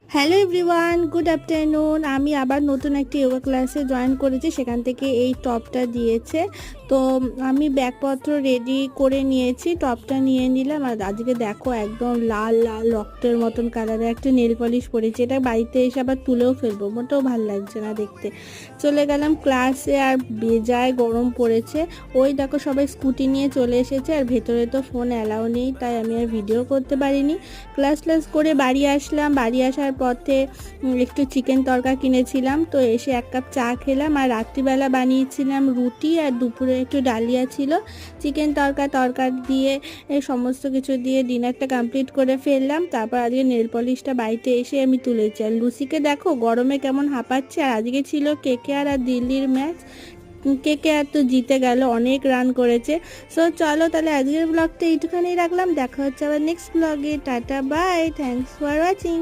Hello everyone, good afternoon. আমি আবার নতুন একটি যোগা ক্লাসে জয়েন করেছি, সেখান থেকে এই টপটা দিয়েছে। তো আমি ব্যাগপত্র রেডি করে নিয়েছি, টপটা নিয়ে নিলাম। আর আজকে দেখো একদম লাল লাল রক্তের মতন কালারের একটা নেল পলিশ পরেছি। এটা বাড়িতে এসে আবার তুলেও ফেলবো, মোটেও ভালো লাগছে না দেখতে। চলে গেলাম ক্লাসে, আর বেজায় গরম পড়েছে। ওই দেখো সবাই স্কুটি নিয়ে চলে এসেছে, আর ভেতরে তো ফোন অ্যালাউ নেই, তাই আমি আর ভিডিও করতে পারিনি। ক্লাস করে বাড়ি আসলাম। বাড়ি আসার পথে একটু চিকেন তরকা কিনেছিলাম, তো এসে এক কাপ চা খেলাম। আর রাত্রিবেলা বানিয়েছিলাম রুটি, আর দুপুরে একটু ডালিয়া ছিল। চিকেন তরকারি দিয়ে সমস্ত কিছু দিয়ে ডিনারটা কমপ্লিট করে ফেললাম। তারপর আজকে নেল পলিশটা বাড়িতে এসে আমি তুলেছি। আর লুসিকে দেখো গরমে কেমন হাঁপাচ্ছে। আর আজকে ছিল কেকেআর আর দিল্লির ম্যাচ। কেকেআর তো জিতে গেল, অনেক রান করেছে। সো চলো তাহলে আজকের ব্লগটা এইটুখানি রাখলাম। দেখা হচ্ছে আবার নেক্সট ব্লগে। Tata bye, thanks for watching.